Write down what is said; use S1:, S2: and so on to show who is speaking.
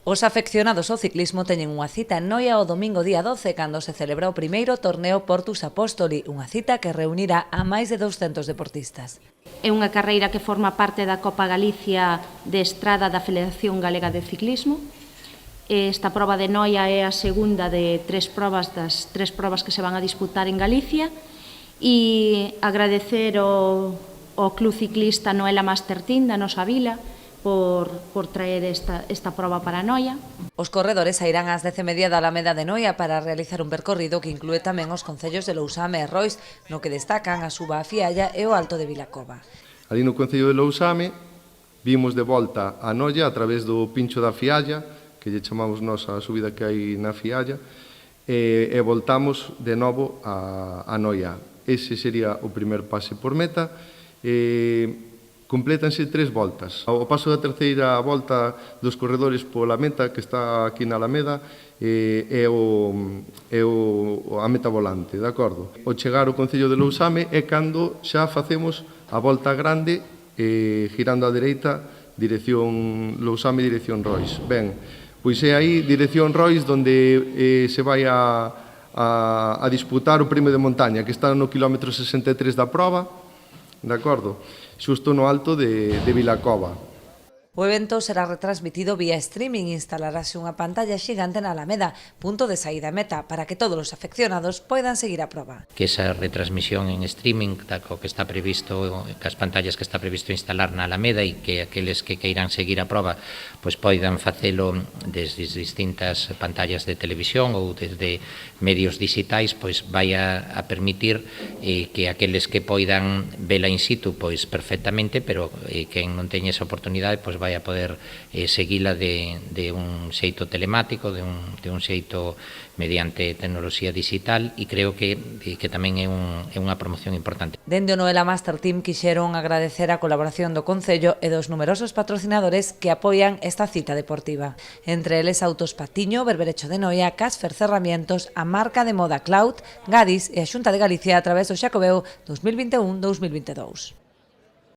S1: Os afeccionados ao ciclismo teñen unha cita en Noia o domingo día 12 cando se celebra o primeiro torneo Portus Apostoli, unha cita que reunirá a máis de 200 deportistas.
S2: É unha carreira que forma parte da Copa Galicia de Estrada da Federación Galega de Ciclismo. Esta proba de Noia é a segunda de tres probas das tres probas que se van a disputar en Galicia e agradecer ao Club Ciclista Noela Master Team da nosa vila por traer esta proba para Noia.
S1: Os corredores sairán ás 10:30 da Alameda de Noia para realizar un percorrido que inclúe tamén os concellos de Lousame e Rois, no que destacan a suba a Fialla e o Alto de Vilacova.
S3: Ali no concello de Lousame vimos de volta a Noia a través do Pincho da Fialla, que lle chamamos nós a subida que hai na Fialla, e voltamos de novo a Noia. Ese sería o primer pase por meta. Complétanse 3 voltas. O paso da terceira volta dos corredores pola meta, que está aquí na Alameda, é a meta volante, de acordo? O chegar ao concello de Lousame é cando xa facemos a volta grande girando á dereita, dirección Lousame, dirección Rois. Ben, pois é aí, dirección Rois, onde se vai a disputar o premio de montaña, que está no quilómetro 63 da proba, de acordo? Xusto no alto de Vilacova.
S1: O evento será retransmitido vía streaming e instalarase unha pantalla xigante na Alameda, punto de saída meta, para que todos os afeccionados poidan seguir a proba.
S4: Que esa retransmisión en streaming, co que está previsto, cas pantallas que está previsto instalar na Alameda e que aqueles que queiran seguir a proba pois poidan facelo desde distintas pantallas de televisión ou desde medios digitais, pois vai a permitir que aqueles que poidan vela in situ pois perfectamente, pero quen non teña esa oportunidade pois vai a poder seguila de un xeito telemático, de un xeito mediante tecnoloxía digital, e creo que tamén é unha promoción importante.
S1: Dende o Noela Master Team quixeron agradecer a colaboración do Concello e dos numerosos patrocinadores que apoian esta cita deportiva. Entre eles Autos Patiño, Berberecho de Noia, Casfer Cerramientos, a marca de moda Cloud, Gadis e a Xunta de Galicia a través do Xacobeo 2021-2022.